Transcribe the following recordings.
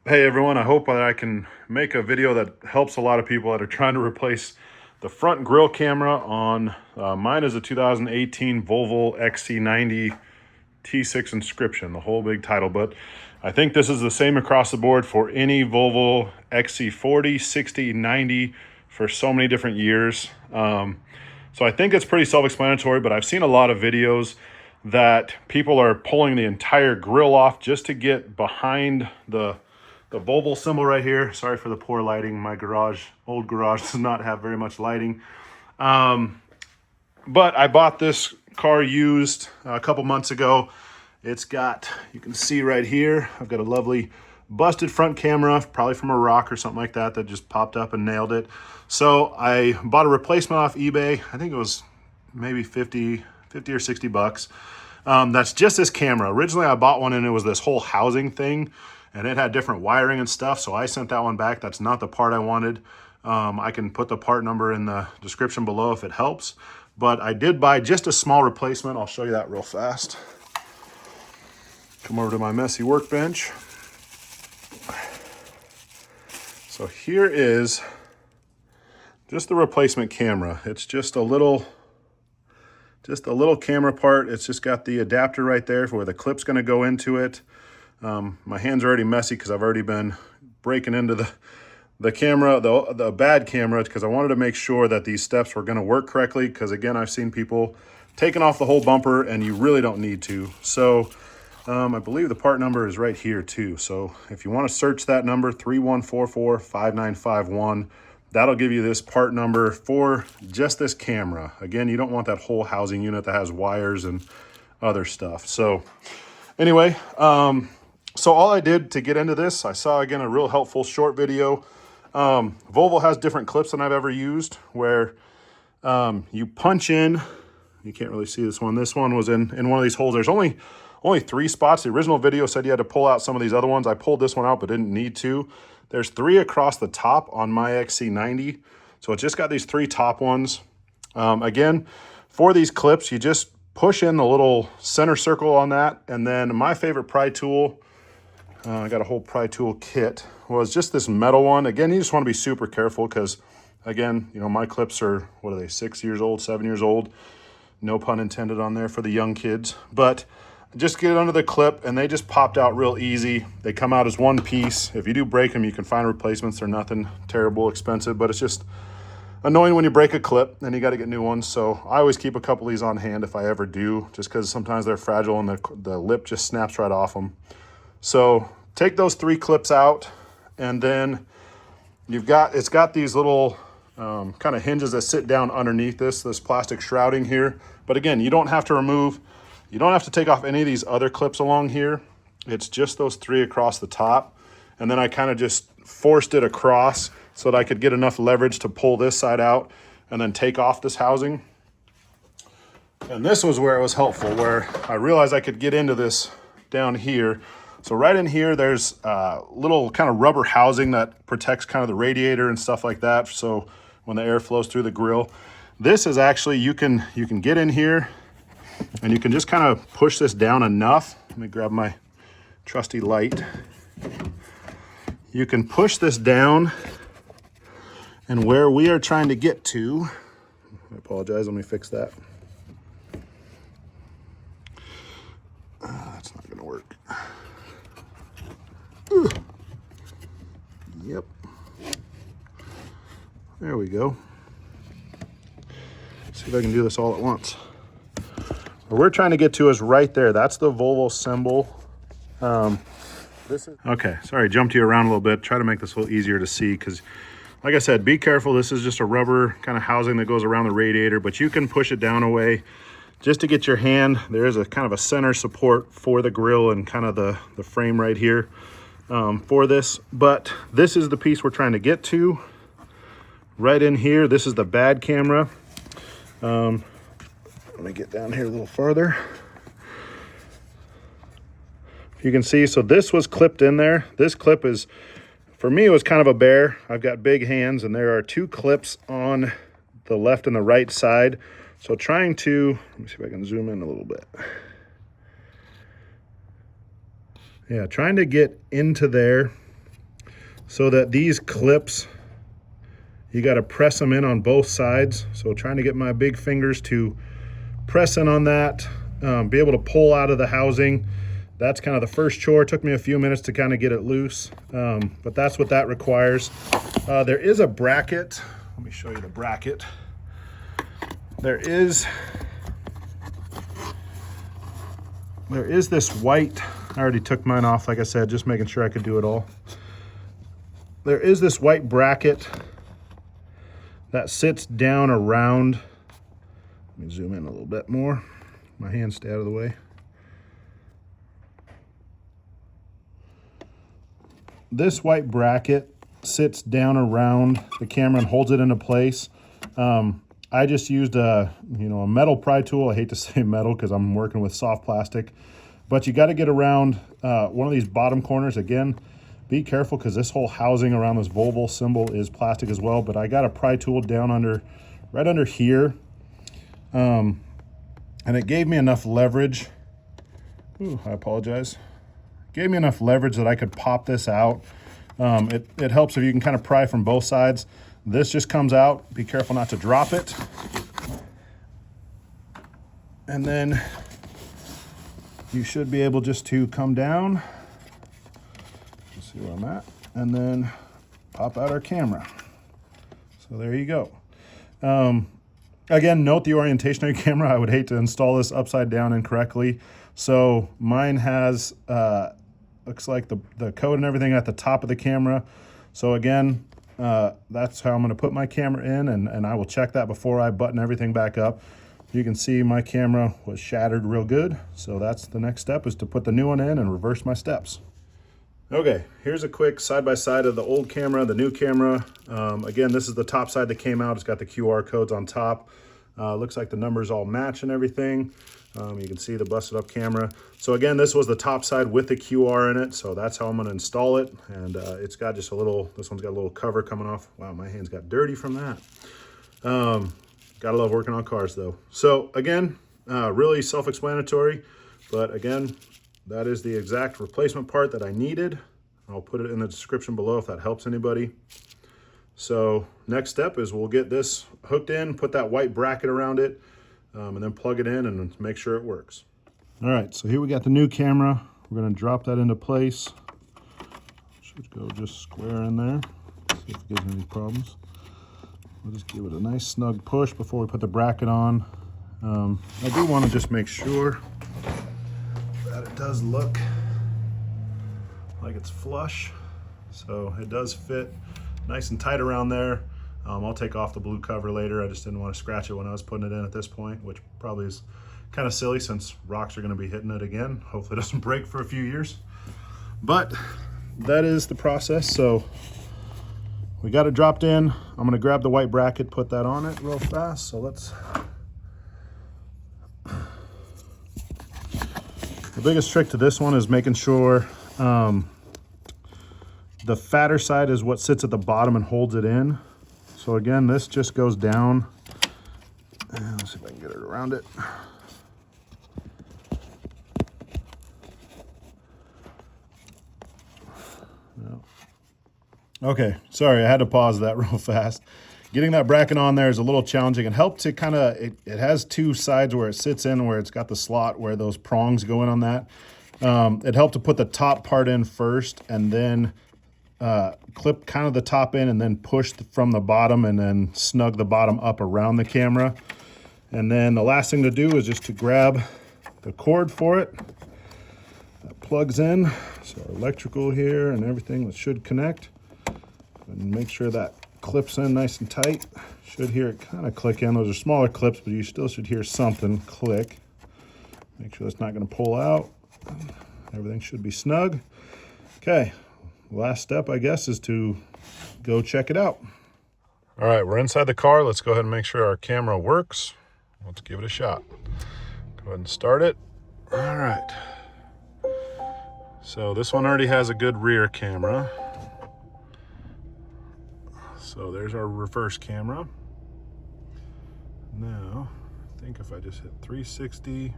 Hey everyone, I hope that I can make a video that helps a lot of people that are trying to replace the front grille camera on mine is a 2018 Volvo XC90 T6 inscription, the whole big title. But I think this is the same across the board for any Volvo XC40, 60, 90 for so many different years. So I think it's pretty self-explanatory, but I've seen a lot of videos that people are pulling the entire grill off just to get behind the Volvo symbol right here. Sorry for the poor lighting. My old garage does not have very much lighting. But I bought this car used a couple months ago. It's got, you can see right here, I've got a lovely busted front camera, probably from a rock or something like that, that just popped up and nailed it. So I bought a replacement off eBay. I think it was maybe 50 or 60 bucks. That's just this camera. Originally I bought one and it was this whole housing thing, and it had different wiring and stuff, so I sent that one back. That's not the part I wanted. I can put the part number in the description below if it helps. But I did buy just a small replacement. I'll show you that real fast. Come over to my messy workbench. So here is just the replacement camera. It's just a little camera part. It's just got the adapter right there for where the clip's gonna go into it. My hands are already messy because I've already been breaking into the camera, the bad camera, because I wanted to make sure that these steps were going to work correctly, because again, I've seen people taking off the whole bumper and you really don't need to. So I believe the part number is right here too. So if you want to search that number, 3144-5951, that'll give you this part number for just this camera. Again, you don't want that whole housing unit that has wires and other stuff. So anyway, so all I did to get into this, I saw, again, a real helpful short video. Volvo has different clips than I've ever used, where you punch in. You can't really see this one. This one was in one of these holes. There's only 3 spots. The original video said you had to pull out some of these other ones. I pulled this one out but didn't need to. There's 3 across the top on my XC90. So it's just got these 3 top ones. Again, for these clips, you just push in the little center circle on that. And then my favorite pry tool, I got a whole pry tool kit, was just this metal one. Again, you just want to be super careful because, again, you know, my clips are, what are they, 6 years old, 7 years old? No pun intended on there for the young kids. But just get it under the clip and they just popped out real easy. They come out as one piece. If you do break them, you can find replacements. They're nothing terrible expensive, but it's just annoying when you break a clip and you got to get new ones. So I always keep a couple of these on hand if I ever do, just because sometimes they're fragile and the lip just snaps right off them. So take those 3 clips out, and then it's got these little kind of hinges that sit down underneath this plastic shrouding here. But again, you don't have to take off any of these other clips along here. It's just those 3 across the top. And then I kind of just forced it across so that I could get enough leverage to pull this side out and then take off this housing. And this was where it was helpful, where I realized I could get into this down here. So right in here, there's a little kind of rubber housing that protects kind of the radiator and stuff like that. So when the air flows through the grill, this is actually, you can get in here and you can just kind of push this down enough. Let me grab my trusty light. You can push this down, and where we are trying to get to, I apologize, let me fix that. That's not gonna work. Yep. There we go. See if I can do this all at once. Where we're trying to get to is right there. That's the Volvo symbol. Okay, sorry, jumped you around a little bit. Try to make this a little easier to see because, like I said, be careful. This is just a rubber kind of housing that goes around the radiator, but you can push it down away just to get your hand. There is a kind of a center support for the grill and kind of the frame right here for this. But this is the piece we're trying to get to. Right in here, this is the bad camera. Let me get down here a little further. You can see, so this was clipped in there. This clip is, for me, it was kind of a bear. I've got big hands, and there are 2 clips on the left and the right side. So trying to, let me see if I can zoom in a little bit. Yeah, trying to get into there so that these clips, you got to press them in on both sides. So trying to get my big fingers to press in on that, be able to pull out of the housing. That's kind of the first chore. It took me a few minutes to kind of get it loose, but that's what that requires. There is a bracket. Let me show you the bracket. There is this white, I already took mine off, like I said, just making sure I could do it all. There is this white bracket that sits down around, let me zoom in a little bit more. My hands stay out of the way. This white bracket sits down around the camera and holds it into place. I just used a metal pry tool. I hate to say metal because I'm working with soft plastic, but you got to get around one of these bottom corners. Again, be careful because this whole housing around this Volvo symbol is plastic as well, but I got a pry tool down right under here. And it gave me enough leverage. Ooh, I apologize. Gave me enough leverage that I could pop this out. It helps if you can kind of pry from both sides. This just comes out. Be careful not to drop it. And then you should be able just to come down. Let's see where I'm at. And then pop out our camera. So there you go. Again, note the orientation of your camera. I would hate to install this upside down incorrectly. So mine has, looks like the code and everything at the top of the camera. So again, that's how I'm going to put my camera in, and I will check that before I button everything back up. You can see my camera was shattered real good. So that's the next step, is to put the new one in and reverse my steps. Okay, here's a quick side-by-side of the old camera, the new camera. Again, this is the top side that came out. It's got the QR codes on top. Looks like the numbers all match and everything. You can see the busted up camera. So again, this was the top side with the QR in it. So that's how I'm going to install it. And it's got just a little, this one's got a little cover coming off. Wow, my hands got dirty from that. Gotta love working on cars though. So again, really self-explanatory, but again, that is the exact replacement part that I needed. I'll put it in the description below if that helps anybody. So next step is we'll get this hooked in, put that white bracket around it, and then plug it in and make sure it works. All right, so here we got the new camera. We're gonna drop that into place. Should go just square in there. See if it gives me any problems. We'll just give it a nice snug push before we put the bracket on. I do wanna just make sure that it does look like it's flush. So it does fit nice and tight around there. I'll take off the blue cover later. I just didn't want to scratch it when I was putting it in at this point, which probably is kind of silly since rocks are going to be hitting it again. Hopefully it doesn't break for a few years. But that is the process. So we got it dropped in. I'm going to grab the white bracket, put that on it real fast. So let's... The biggest trick to this one is making sure the fatter side is what sits at the bottom and holds it in. So again, this just goes down. And let's see if I can get it around it. No. Okay, sorry, I had to pause that real fast. Getting that bracket on there is a little challenging. It helped to kind of, it has two sides where it sits in, where it's got the slot where those prongs go in on that. It helped to put the top part in first and then clip kind of the top in and then push from the bottom and then snug the bottom up around the camera. And then the last thing to do is just to grab the cord for it. That plugs in. So electrical here and everything that should connect. And make sure that clips in nice and tight. Should hear it kind of click in. Those are smaller clips, but you still should hear something click. Make sure it's not going to pull out. Everything should be snug. Okay, last step, I guess, is to go check it out. All right, we're inside the car. Let's go ahead and make sure our camera works. Let's give it a shot. Go ahead and start it. All right. So this one already has a good rear camera. So there's our reverse camera. Now, I think if I just hit 360,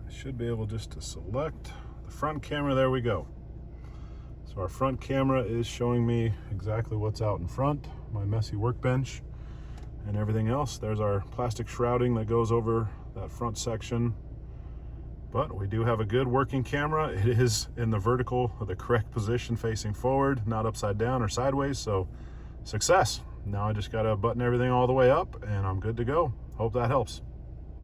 I should be able just to select the front camera. There we go. So So our front camera is showing me exactly what's out in front, my messy workbench and everything else. There's our plastic shrouding that goes over that front section. But we do have a good working camera. It is in the vertical, or the correct position, facing forward, not upside down or sideways, so success. Now I just gotta button everything all the way up and I'm good to go. Hope that helps.